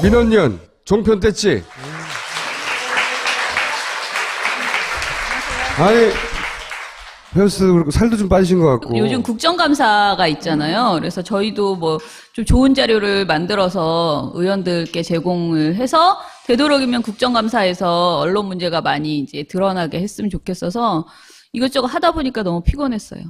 민원연 종편 뗐지? 아니 헤어스도 그렇고 살도 좀 빠지신 것 같고. 요즘 국정감사가 있잖아요. 그래서 저희도 뭐 좀 좋은 자료를 만들어서 의원들께 제공을 해서 되도록이면 국정감사에서 언론 문제가 많이 이제 드러나게 했으면 좋겠어서 이것저것 하다 보니까 너무 피곤했어요.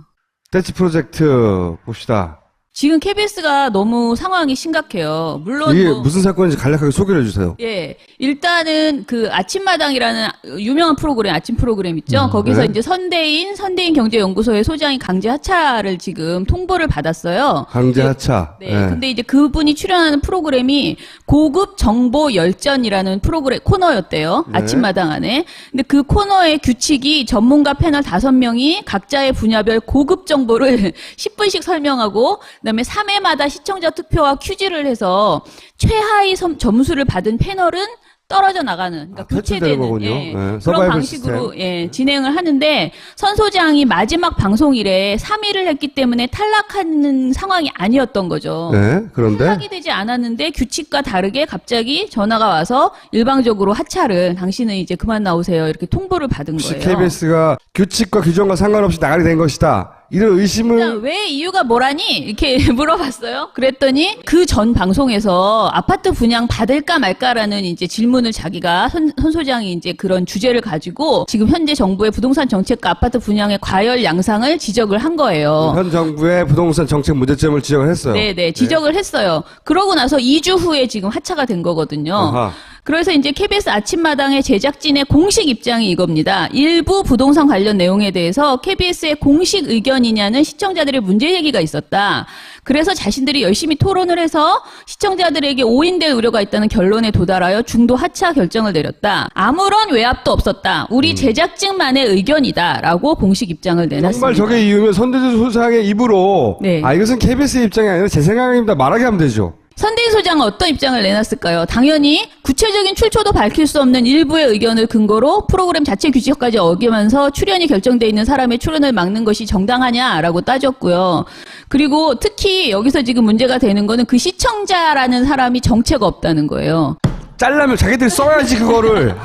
떼치 프로젝트 봅시다. 지금 KBS가 너무 상황이 심각해요. 물론 이게 뭐, 무슨 사건인지 간략하게 소개를 해주세요. 예, 일단은 그 아침마당이라는 유명한 프로그램, 아침 프로그램 있죠. 거기서 네. 이제 선대인 경제연구소의 소장이 강제 하차를 지금 통보를 받았어요. 강제 하차. 네. 근데 이제 그분이 출연하는 프로그램이 고급 정보 열전이라는 프로그램 코너였대요. 네. 아침마당 안에. 근데 그 코너의 규칙이 전문가 패널 5명이 각자의 분야별 고급 정보를 10분씩 설명하고 그다음에 3회마다 시청자 투표와 퀴즈를 해서 최하위 점수를 받은 패널은 떨어져 나가는, 그러니까 교체되는 거군요. 예, 네, 그런 방식으로 예, 진행을 하는데 선 소장이 마지막 방송일에 3위를 했기 때문에 탈락하는 상황이 아니었던 거죠. 네, 그런데 탈락이 되지 않았는데 규칙과 다르게 갑자기 전화가 와서 일방적으로 하차를 당신은 이제 그만 나오세요 이렇게 통보를 받은 혹시 거예요. KBS가 규칙과 규정과 상관없이 나가게 된 것이다. 이런 의심을 왜 이유가 뭐라니? 이렇게 물어봤어요. 그랬더니 그 전 방송에서 아파트 분양 받을까 말까라는 이제 질문을 자기가 선 소장이 이제 그런 주제를 가지고 지금 현재 정부의 부동산 정책과 아파트 분양의 과열 양상을 지적을 한 거예요. 현 정부의 부동산 정책 문제점을 지적을 했어요. 네네, 지적을 했어요. 그러고 나서 2주 후에 지금 하차가 된 거거든요. 아하. 그래서 이제 KBS 아침마당의 제작진의 공식 입장이 이겁니다. 일부 부동산 관련 내용에 대해서 KBS의 공식 의견이냐는 시청자들의 문제 제기가 있었다. 그래서 자신들이 열심히 토론을 해서 시청자들에게 오인될 우려가 있다는 결론에 도달하여 중도 하차 결정을 내렸다. 아무런 외압도 없었다. 우리 제작진만의 의견이다라고 공식 입장을 내놨습니다. 정말 저게 이유면 선대주 소장의 입으로 네. 이것은 KBS의 입장이 아니라 제 생각입니다. 말하게 하면 되죠. 선대인 소장은 어떤 입장을 내놨을까요? 당연히 구체적인 출처도 밝힐 수 없는 일부의 의견을 근거로 프로그램 자체 규칙까지 어기면서 출연이 결정돼 있는 사람의 출연을 막는 것이 정당하냐라고 따졌고요. 그리고 특히 여기서 지금 문제가 되는 거는 그 시청자라는 사람이 정체가 없다는 거예요. 잘라면 자기들이 써야지 그거를.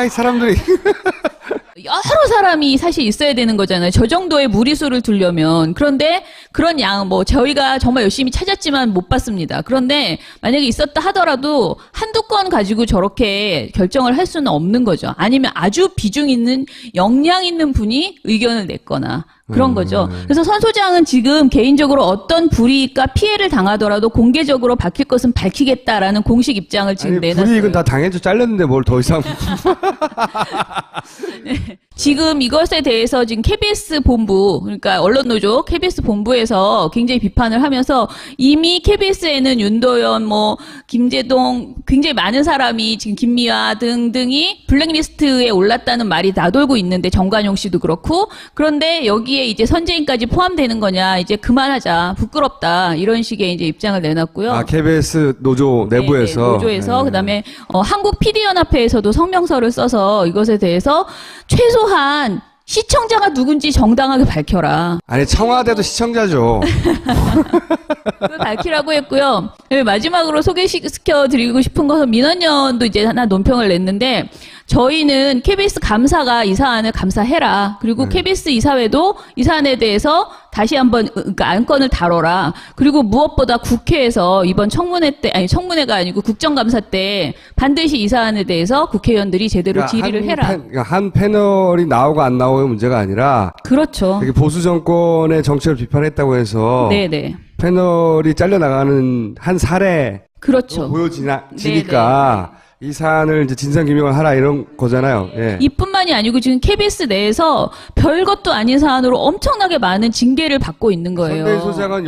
이 사람들이. 여러 사람이 사실 있어야 되는 거잖아요. 저 정도의 무리수를 두려면. 그런데 그런 양, 저희가 정말 열심히 찾았지만 못 봤습니다. 그런데 만약에 있었다 하더라도 한두 건 가지고 저렇게 결정을 할 수는 없는 거죠. 아니면 아주 비중 있는, 역량 있는 분이 의견을 냈거나. 그런 거죠. 그래서 선 소장은 지금 개인적으로 어떤 불이익과 피해를 당하더라도 공개적으로 밝힐 것은 밝히겠다라는 공식 입장을 지금 내놨어요. 불이익은 다 당해서 잘렸는데 뭘 더 이상. 네. 지금 이것에 대해서 지금 KBS 본부, 그러니까 언론노조 KBS 본부에서 굉장히 비판을 하면서 이미 KBS에는 윤도현, 김재동, 굉장히 많은 사람이 지금 김미화 등등이 블랙리스트에 올랐다는 말이 나돌고 있는데 정관용 씨도 그렇고 그런데 여기에 이제 선재인까지 포함되는 거냐 이제 그만하자 부끄럽다 이런 식의 이제 입장을 내놨고요. KBS 노조 내부에서. 네, 노조에서 그다음에 한국 PD연합회에서도 성명서를 써서 이것에 대해서 최소한 시청자가 누군지 정당하게 밝혀라. 아니 청와대도 시청자죠. 그걸 밝히라고 했고요. 네, 마지막으로 소개시켜드리고 싶은 것은 민원연도 이제 하나 논평을 냈는데 저희는 KBS 감사가 이 사안을 감사해라. 그리고 KBS 이사회도 이 사안에 대해서 다시 한번 그러니까 안건을 다뤄라. 그리고 무엇보다 국회에서 이번 청문회가 아니고 국정감사 때 반드시 이 사안에 대해서 국회의원들이 제대로 질의를 해라. 한 패널이 나오고 안 나오고의 문제가 아니라 그렇죠. 보수 정권의 정책을 비판했다고 해서 네네. 패널이 잘려나가는 한 사례 그렇죠. 보여지니까 이 사안을 이제 진상규명을 하라 이런 거잖아요. 예. 이뿐만이 아니고 지금 KBS 내에서 별것도 아닌 사안으로 엄청나게 많은 징계를 받고 있는 거예요. 선대인 소장은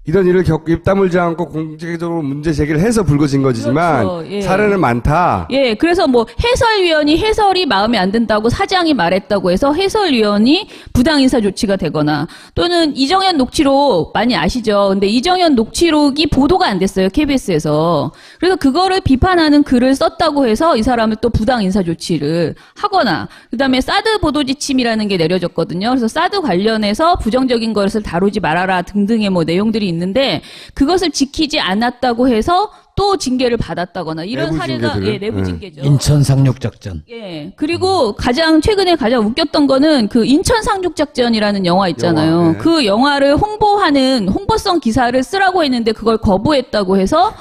이런 일을 겪고 입 다물지 않고 공개적으로 문제 제기를 해서 불거진 것이지만 그렇죠. 예. 사례는 많다. 예, 그래서 해설위원이 해설이 마음에 안 든다고 사장이 말했다고 해서 해설위원이 부당인사 조치가 되거나 또는 이정현 녹취록 많이 아시죠? 근데 이정현 녹취록이 보도가 안 됐어요, KBS에서. 그래서 그거를 비판하는 글을 썼다고 해서 이 사람을 또 부당인사 조치를 하거나 그다음에 사드 보도 지침이라는 게 내려졌거든요. 그래서 사드 관련해서 부정적인 것을 다루지 말아라 등등의 내용들이 있는데 그것을 지키지 않았다고 해서 또 징계를 받았다거나 이런 내부 사례가 징계들. 예, 내부 징계죠. 인천 상륙작전. 예. 그리고 최근에 가장 웃겼던 거는 그 인천 상륙작전이라는 영화 있잖아요. 영화, 네. 그 영화를 홍보하는 홍보성 기사를 쓰라고 했는데 그걸 거부했다고 해서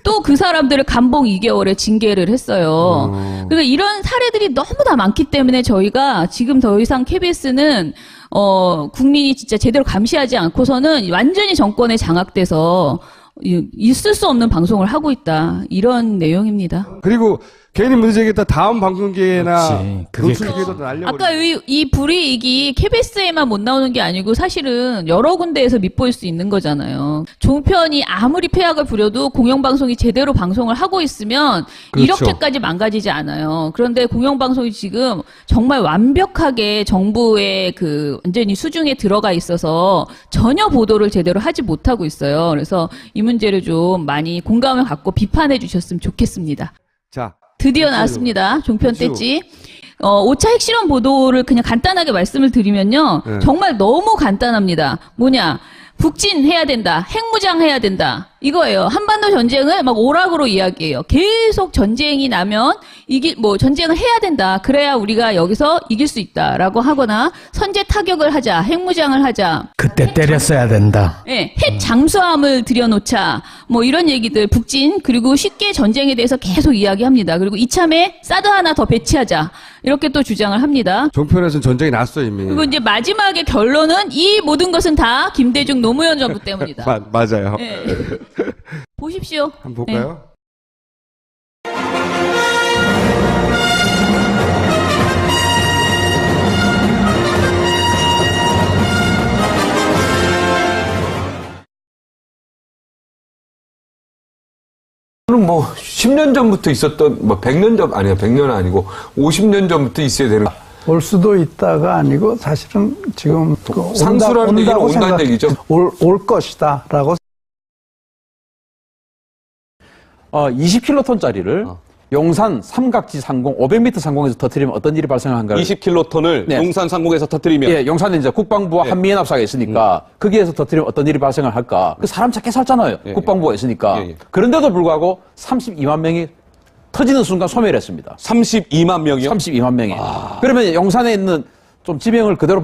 또 그 사람들을 감봉 2개월에 징계를 했어요. 그러니까 이런 사례들이 너무 다 많기 때문에 저희가 지금 더 이상 KBS는 국민이 진짜 제대로 감시하지 않고서는 완전히 정권에 장악돼서 있을 수 없는 방송을 하고 있다. 이런 내용입니다. 그리고 괜히 문제 제기했다 다음 방송기회나 그렇지. 그게 노출기회도 날려버리고. 아까 이 불이익이 KBS에만 못 나오는 게 아니고 사실은 여러 군데에서 밑보일 수 있는 거잖아요. 종편이 아무리 폐악을 부려도 공영방송이 제대로 방송을 하고 있으면 그렇죠. 이렇게까지 망가지지 않아요. 그런데 공영방송이 지금 정말 완벽하게 정부의 완전히 수중에 들어가 있어서 전혀 보도를 제대로 하지 못하고 있어요. 그래서 이 문제를 좀 많이 공감을 갖고 비판해 주셨으면 좋겠습니다. 자, 드디어 나왔습니다. 종편 그렇죠. 떼지. 5차 핵실험 보도를 그냥 간단하게 말씀을 드리면요. 네. 정말 너무 간단합니다. 뭐냐. 북진해야 된다. 핵무장해야 된다. 이거예요. 한반도 전쟁을 막 오락으로 이야기해요. 계속 전쟁이 나면 전쟁을 해야 된다. 그래야 우리가 여기서 이길 수 있다라고 하거나 선제 타격을 하자. 핵무장을 하자. 그때 때렸어야 된다. 예, 핵 잠수함을 들여놓자. 뭐 이런 얘기들 북진 그리고 쉽게 전쟁에 대해서 계속 이야기합니다. 그리고 이참에 사드 하나 더 배치하자. 이렇게 또 주장을 합니다. 종편에서는 전쟁이 났어 이미. 그리고 이제 마지막에 결론은 이 모든 것은 다 김대중 노무현 정부 때문이다. 맞아요. 예. 보십시오. 한번 볼까요? 저는 뭐 10년 전부터 있었던 뭐 100년 전 아니야 100년 아니고 50년 전부터 있어야 되는 올 수도 있다가 아니고 사실은 지금 상수라는 얘기는 온다고 온다는 생각- 얘기죠. 올 것이다라고 20킬로톤짜리를 용산 삼각지 상공 500m 상공에서 터뜨리면 어떤 일이 발생한가를 20킬로톤을 네. 용산 상공에서 터뜨리면 예, 용산에 이제 국방부와 한미연합사가 있으니까 거기에서 터뜨리면 어떤 일이 발생을 할까? 그 사람 찾게 살잖아요. 예, 국방부가 있으니까. 예, 예. 그런데도 불구하고 32만 명이 터지는 순간 소멸했습니다. 32만 명이요? 32만 명이. 그러면 용산에 있는 좀 지명을 그대로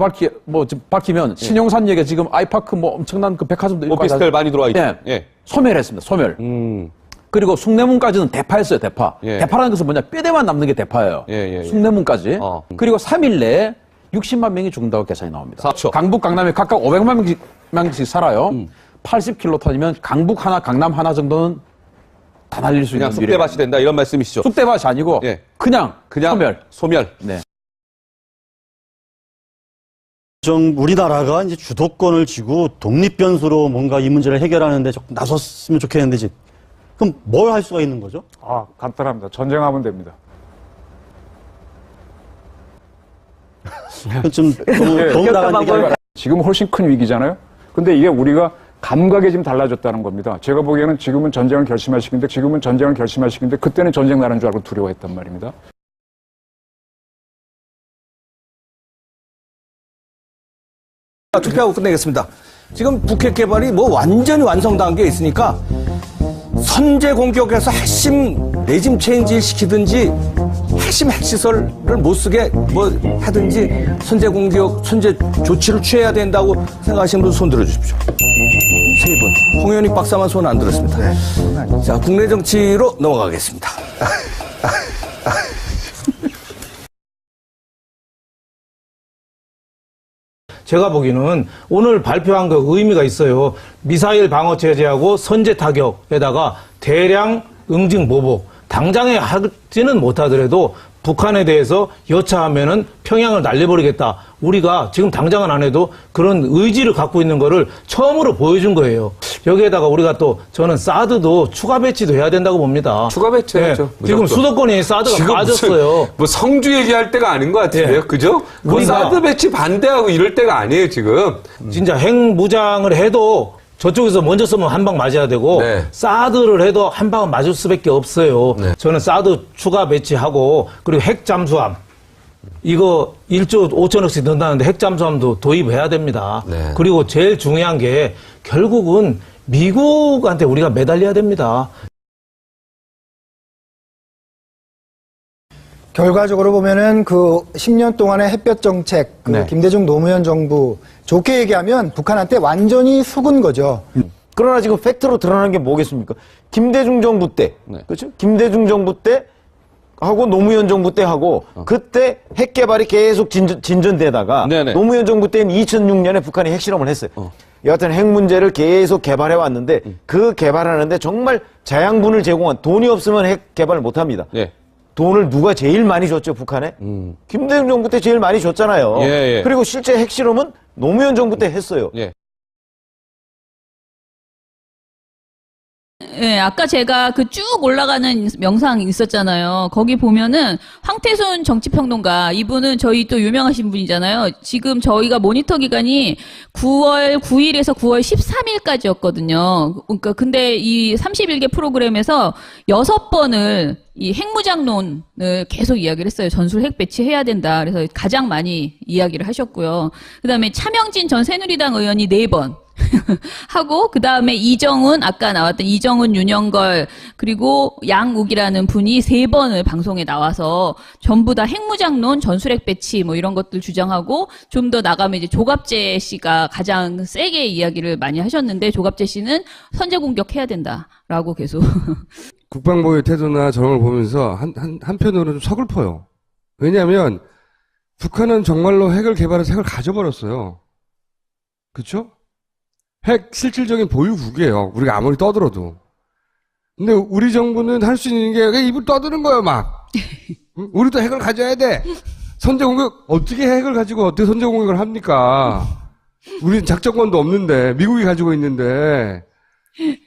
밝히면 신용산역에 지금 아이파크 뭐 엄청난 그 백화점도 오피스텔 많이 들어와 있죠. 예. 예. 소멸했습니다. 소멸. 그리고 숭례문까지는 대파였어요, 대파. 예. 대파라는 것은 뭐냐, 뼈대만 남는 게 대파예요. 예. 숭례문까지. 어. 그리고 3일 내에 60만 명이 죽는다고 계산이 나옵니다. 그렇죠. 강북, 강남에 각각 500만 명씩 살아요. 80킬로톤이면 강북 하나, 강남 하나 정도는 다 날릴 수 그냥 있는 쑥대밭이 된다 이런 말씀이시죠? 쑥대밭이 아니고 예. 그냥 소멸. 소멸. 네. 우리나라가 이제 주도권을 쥐고 독립변수로 뭔가 이 문제를 해결하는데 조금 나섰으면 좋겠는데, 그럼 뭘 할 수가 있는 거죠? 간단합니다. 전쟁하면 됩니다. 좀 너무 나간 얘기가 지금 훨씬 큰 위기잖아요. 근데 이게 우리가 감각이 지금 달라졌다는 겁니다. 제가 보기에는 지금은 전쟁을 결심할 시기인데 그때는 전쟁 나는 줄 알고 두려워했단 말입니다. 투표하고 끝내겠습니다. 지금 북핵 개발이 뭐 완전히 완성 단계에 있으니까 선제 공격해서 핵심 레짐 체인지 시키든지 핵심 핵시설을 못 쓰게 뭐 하든지 선제 공격, 선제 조치를 취해야 된다고 생각하시는 분 손 들어주십시오. 세 분. 홍현익 박사만 손 안 들었습니다. 자, 국내 정치로 넘어가겠습니다. 제가 보기에는 오늘 발표한 거 의미가 있어요. 미사일 방어 체제하고 선제 타격에다가 대량 응징 보복. 당장에 하지는 못하더라도 북한에 대해서 여차하면은 평양을 날려버리겠다. 우리가 지금 당장은 안 해도 그런 의지를 갖고 있는 거를 처음으로 보여준 거예요. 여기에다가 우리가 또 저는 사드도 추가 배치도 해야 된다고 봅니다. 추가 배치해야죠. 지금 수도권에 사드가 빠졌어요. 뭐 성주 얘기할 때가 아닌 것 같은데요. 예. 그죠? 뭐 우리가- 사드 배치 반대하고 이럴 때가 아니에요, 지금. 진짜 핵무장을 해도 저쪽에서 먼저 쏘면 한 방 맞아야 되고 네. 사드를 해도 한 방은 맞을 수밖에 없어요. 저는 사드 추가 배치하고 그리고 핵 잠수함 이거 1조 5천억씩 든다는데 핵 잠수함도 도입해야 됩니다. 네. 그리고 제일 중요한 게 결국은 미국한테 우리가 매달려야 됩니다. 결과적으로 보면은 그 10년 동안의 햇볕 정책, 그 네. 김대중 노무현 정부 좋게 얘기하면 북한한테 완전히 속은 거죠. 그러나 지금 팩트로 드러나는 게 뭐겠습니까? 김대중 정부 때, 그렇죠? 김대중 정부 때 하고 노무현 정부 때 하고 그때 핵 개발이 계속 진전되다가 네네. 노무현 정부 때는 2006년에 북한이 핵실험을 했어요. 여하튼 핵 문제를 계속 개발해 왔는데 그 개발하는데 정말 자양분을 제공한 돈이 없으면 핵 개발을 못 합니다. 예. 돈을 누가 제일 많이 줬죠, 북한에? 김대중 정부 때 제일 많이 줬잖아요. 예, 예. 그리고 실제 핵실험은 노무현 정부 때 했어요. 예. 예, 아까 제가 그 쭉 올라가는 영상 있었잖아요. 거기 보면은 황태순 정치평론가, 이분은 저희 또 유명하신 분이잖아요. 지금 저희가 모니터 기간이 9월 9일에서 9월 13일까지였거든요. 그러니까 근데 이 31개 프로그램에서 6번을 이 핵무장론을 계속 이야기를 했어요. 전술 핵 배치해야 된다. 그래서 가장 많이 이야기를 하셨고요. 그다음에 차명진 전 새누리당 의원이 4번. 하고 그다음에 이정훈, 아까 나왔던 이정훈, 윤영걸, 그리고 양욱이라는 분이 3번을 방송에 나와서 전부 다 핵무장론, 전술핵 배치 뭐 이런 것들 주장하고, 좀 더 나가면 이제 조갑재 씨가 가장 세게 이야기를 많이 하셨는데, 조갑재 씨는 선제 공격해야 된다라고 계속 국방부의 태도나 저런 걸 보면서 한편으로는 좀 서글퍼요. 왜냐하면 북한은 정말로 핵을 개발해서 핵을 가져버렸어요. 그렇죠? 핵 실질적인 보유국이에요. 우리가 아무리 떠들어도. 근데 우리 정부는 할 수 있는 게 그냥 입을 떠드는 거예요, 막. 우리도 핵을 가져야 돼. 선제공격, 어떻게 핵을 가지고 어떻게 선제공격을 합니까? 우리는 작전권도 없는데, 미국이 가지고 있는데.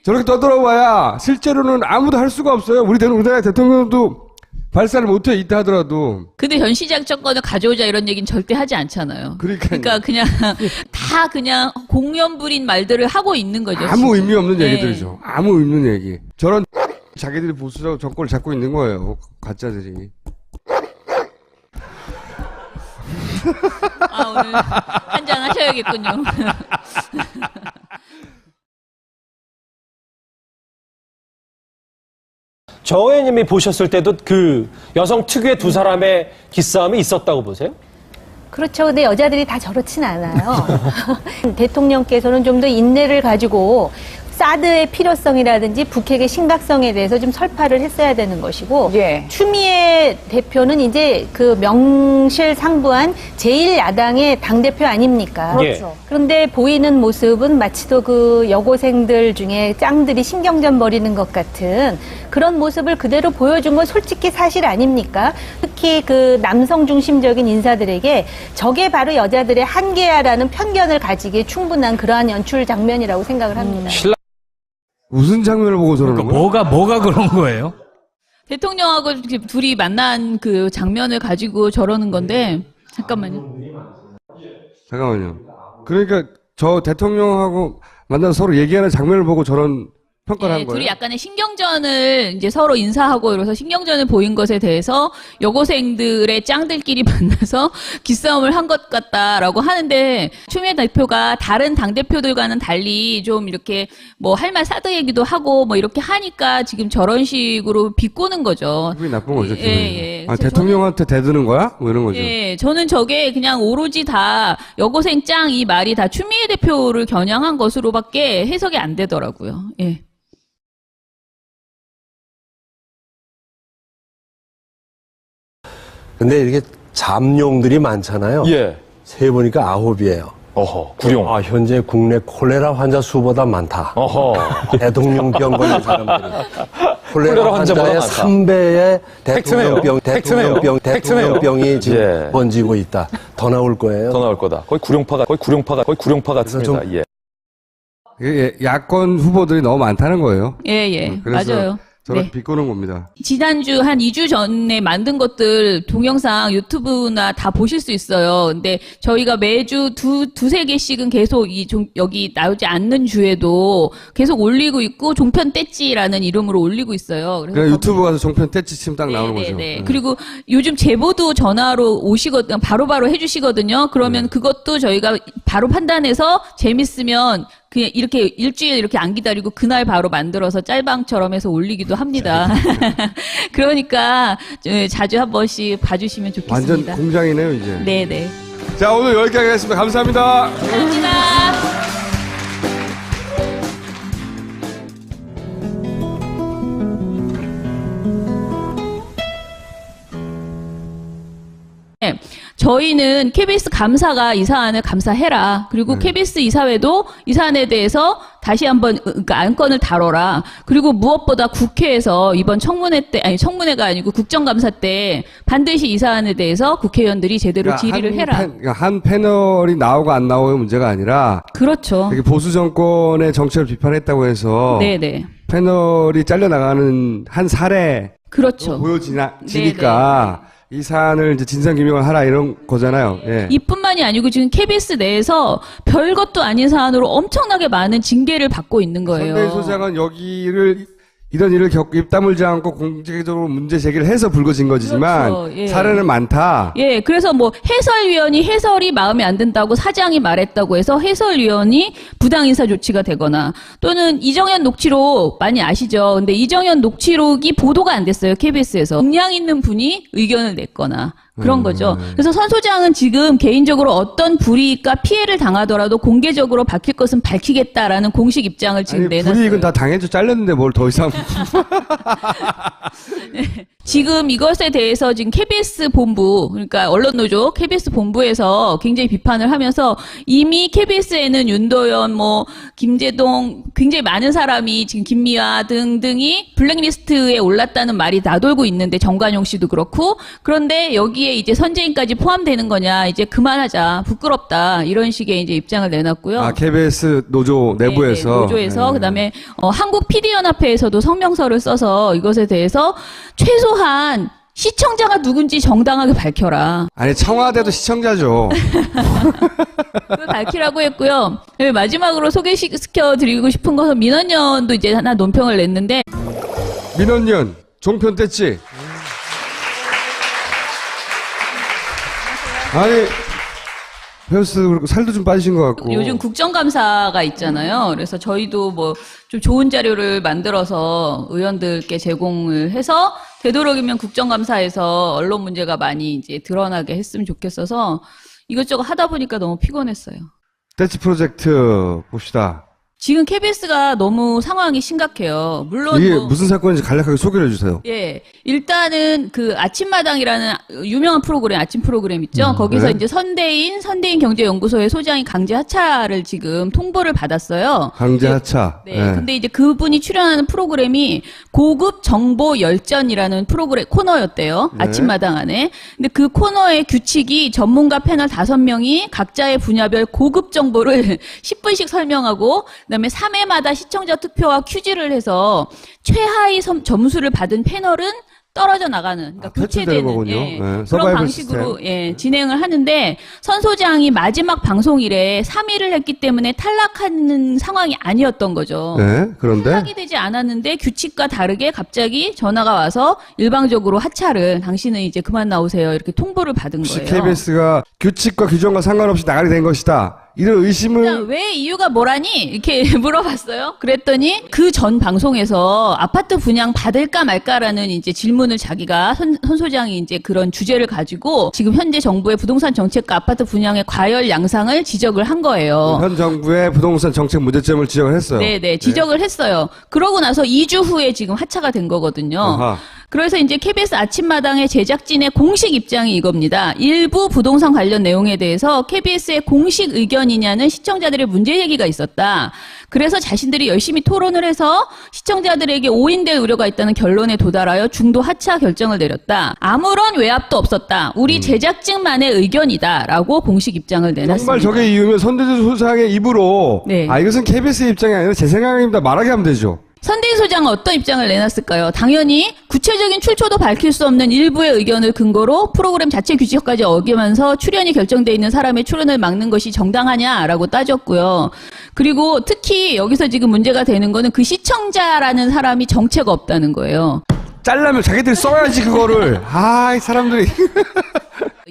저렇게 떠들어봐야 실제로는 아무도 할 수가 없어요. 우리나라 대통령도 발사를 못해, 이때 하더라도. 근데 전시작전권을 가져오자 이런 얘기는 절대 하지 않잖아요. 그러니까 그냥 다 그냥 공연부린 말들을 하고 있는 거죠. 아무 지금. 의미 없는 네. 얘기들이죠. 아무 의미 없는 얘기. 저런 자기들이 보수적 정권을 잡고 있는 거예요. 가짜들이. 아, 오늘 한잔 하셔야겠군요. 저 의원님이 보셨을 때도 그 여성 특유의 두 사람의 기싸움이 있었다고 보세요? 그렇죠. 근데 여자들이 다 저렇진 않아요. 대통령께서는 좀 더 인내를 가지고 사드의 필요성이라든지 북핵의 심각성에 대해서 좀 설파를 했어야 되는 것이고, 추미애 대표는 이제 그 명실상부한 제1야당의 당대표 아닙니까? 그렇죠. 그런데 보이는 모습은 마치도 그 여고생들 중에 짱들이 신경전 벌이는 것 같은 그런 모습을 그대로 보여준 건 솔직히 사실 아닙니까? 특히 그 남성 중심적인 인사들에게 저게 바로 여자들의 한계야라는 편견을 가지기에 충분한 그러한 연출 장면이라고 생각을 합니다. 무슨 장면을 보고 저러는 거예요? 뭐가 그런 거예요? 대통령하고 이렇게 둘이 만난 그 장면을 가지고 저러는 건데, 잠깐만요. 그러니까 저 대통령하고 만나서 서로 얘기하는 장면을 보고 저런 평가를 한 거예요? 둘이 약간의 신경전을 이제 서로 인사하고 이러면서 신경전을 보인 것에 대해서 여고생들의 짱들끼리 만나서 기싸움을 한 것 같다라고 하는데, 추미애 대표가 다른 당대표들과는 달리 좀 이렇게 뭐 할 말 사드 얘기도 하고 뭐 이렇게 하니까 지금 저런 식으로 비꼬는 거죠. 기분이 나쁜 거죠. 예. 아, 대통령한테 대드는 거야? 뭐 이런 거죠. 예, 저는 저게 그냥 오로지 다 여고생 짱 이 말이 다 추미애 대표를 겨냥한 것으로밖에 해석이 안 되더라고요. 예. 근데 이렇게 잠룡들이 많잖아요. 예. 세보니까 9이에요. 어허, 구룡. 아, 현재 국내 콜레라 환자 수보다 많다. 어허. 대통령병 걸린 사람들이. 콜레라 환자보다 환자의 많다. 3배의 팩트네요. 대통령병이 지금 번지고 있다. 더 나올 거예요. 더 나올 거다. 거의 구룡파 같습니다. 예. 야권 후보들이 너무 많다는 거예요. 예. 그래서 맞아요. 저렇게 네. 비꼬는 겁니다. 지난주 한 2주 전에 만든 것들 동영상 유튜브나 다 보실 수 있어요. 근데 저희가 매주 두세 개씩은 계속 여기 나오지 않는 주에도 계속 올리고 있고, 종편 떼찌라는 이름으로 올리고 있어요. 그래서 그냥 유튜브 가서 종편 떼찌 치면 딱 나오는 거죠. 네. 그리고 요즘 제보도 전화로 오시거든요. 바로바로 해주시거든요. 그러면 그것도 저희가 바로 판단해서 재밌으면 그냥 이렇게 일주일 이렇게 안 기다리고 그날 바로 만들어서 짤방처럼 해서 올리기도 합니다. 그러니까 자주 한 번씩 봐주시면 좋겠습니다. 완전 공장이네요, 이제. 네네. 자, 오늘 여기까지 하겠습니다. 감사합니다. 감사합니다. 네, 저희는 KBS 감사가 이 사안을 감사해라. 그리고 KBS 이사회도 이 사안에 대해서 다시 한번 그러니까 안건을 다뤄라. 그리고 무엇보다 국회에서 이번 청문회 때, 아니 청문회가 아니고 국정감사 때 반드시 이 사안에 대해서 국회의원들이 제대로 질의를 해라. 한 패널이 나오고 안 나오고의 문제가 아니라 그렇죠. 이렇게 보수 정권의 정책을 비판했다고 해서 네네. 패널이 잘려나가는 한 사례 그렇죠. 보여지니까 이 사안을 이제 진상규명을 하라 이런 거잖아요. 예. 이뿐만이 아니고 지금 KBS 내에서 별것도 아닌 사안으로 엄청나게 많은 징계를 받고 있는 거예요. 선대위 소장은 여기를 이런 일을 입 다물지 않고 공개적으로 문제 제기를 해서 불거진 거지만 그렇죠. 예. 사례는 많다. 예, 그래서 뭐 해설위원이 해설이 마음에 안 든다고 사장이 말했다고 해서 해설위원이 부당 인사 조치가 되거나 또는 이정현 녹취록 많이 아시죠? 근데 이정현 녹취록이 보도가 안 됐어요. KBS에서. 역량 있는 분이 의견을 냈거나 그런 거죠. 그래서 선 소장은 지금 개인적으로 어떤 불이익과 피해를 당하더라도 공개적으로 밝힐 것은 밝히겠다라는 공식 입장을 지금 내놨어요. 불이익은 다 당해줘 잘렸는데 뭘 더 이상. 네. 지금 이것에 대해서 지금 KBS 본부, 그러니까 언론노조 KBS 본부에서 굉장히 비판을 하면서 이미 KBS에는 윤도현, 김재동, 굉장히 많은 사람이 지금 김미화 등등이 블랙리스트에 올랐다는 말이 나돌고 있는데 정관용 씨도 그렇고 그런데 여기에 이제 선재인까지 포함되는 거냐 이제 그만하자 부끄럽다 이런 식의 이제 입장을 내놨고요. 아 KBS 노조 내부에서. 네, 노조에서 그다음에 한국 PD연합회에서도 성명서를 써서 이것에 대해서 최소한 시청자가 누군지 정당하게 밝혀라. 아니 청와대도 시청자죠. 그걸 밝히라고 했고요. 마지막으로 소개시켜드리고 싶은 것은 민원연도 이제 하나 논평을 냈는데 민원연 종편 뗐지. 아니 헤어스도 그렇고 살도 좀 빠지신 것 같고. 요즘 국정감사가 있잖아요. 그래서 저희도 좀 좋은 자료를 만들어서 의원들께 제공을 해서 되도록이면 국정감사에서 언론 문제가 많이 이제 드러나게 했으면 좋겠어서 이것저것 하다 보니까 너무 피곤했어요. 떼치 프로젝트 봅시다. 지금 KBS가 너무 상황이 심각해요. 물론 이게 무슨 사건인지 간략하게 소개를 해주세요. 예, 일단은 그 아침마당이라는 유명한 프로그램, 아침 프로그램 있죠. 거기서 네. 이제 선대인 경제연구소의 소장이 강제 하차를 지금 통보를 받았어요. 강제 하차. 네. 근데 이제 그분이 출연하는 프로그램이 고급 정보 열전이라는 프로그램 코너였대요. 네. 아침마당 안에. 근데 그 코너의 규칙이 전문가 패널 5명이 각자의 분야별 고급 정보를 10분씩 설명하고 그다음에 3회마다 시청자 투표와 퀴즈를 해서 최하위 점수를 받은 패널은 떨어져 나가는, 그러니까 교체되는 거군요. 네, 네, 그런 방식으로 진행을 하는데 선 소장이 마지막 방송일에 3위를 했기 때문에 탈락하는 상황이 아니었던 거죠. 네, 그런데 탈락이 되지 않았는데 규칙과 다르게 갑자기 전화가 와서 일방적으로 하차를 당신은 이제 그만 나오세요 이렇게 통보를 받은 혹시 거예요. KBS가 규칙과 규정과 상관없이 나가게 된 것이다. 이런 의심을 왜 이유가 뭐라니? 이렇게 물어봤어요. 그랬더니 그 전 방송에서 아파트 분양 받을까 말까라는 이제 질문을 자기가 선 소장이 이제 그런 주제를 가지고 지금 현재 정부의 부동산 정책과 아파트 분양의 과열 양상을 지적을 한 거예요. 현 정부의 부동산 정책 문제점을 지적을 했어요. 네네, 지적을 했어요. 그러고 나서 2주 후에 지금 하차가 된 거거든요. 아하. 그래서 이제 KBS 아침마당의 제작진의 공식 입장이 이겁니다. 일부 부동산 관련 내용에 대해서 KBS의 공식 의견이냐는 시청자들의 문제 제기가 있었다. 그래서 자신들이 열심히 토론을 해서 시청자들에게 오인될 우려가 있다는 결론에 도달하여 중도 하차 결정을 내렸다. 아무런 외압도 없었다. 우리 제작진만의 의견이다라고 공식 입장을 내놨습니다. 정말 저게 이유면 선대주 소장의 입으로 네. 이것은 KBS의 입장이 아니라 제 생각입니다. 말하게 하면 되죠. 선대인 소장은 어떤 입장을 내놨을까요? 당연히 구체적인 출처도 밝힐 수 없는 일부의 의견을 근거로 프로그램 자체 규칙까지 어기면서 출연이 결정돼 있는 사람의 출연을 막는 것이 정당하냐라고 따졌고요. 그리고 특히 여기서 지금 문제가 되는 거는 그 시청자라는 사람이 정체가 없다는 거예요. 짤라면 자기들이 써야지 그거를. 아, 이 사람들이.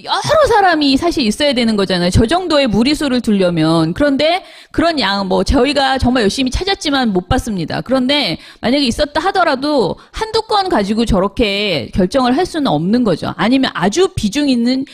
여러 사람이 사실 있어야 되는 거잖아요. 저 정도의 무리수를 두려면. 그런데 그런 뭐 저희가 정말 열심히 찾았지만 못 봤습니다. 그런데 만약에 있었다 하더라도 한두 건 가지고 저렇게 결정을 할 수는 없는 거죠. 아니면 아주 비중 있는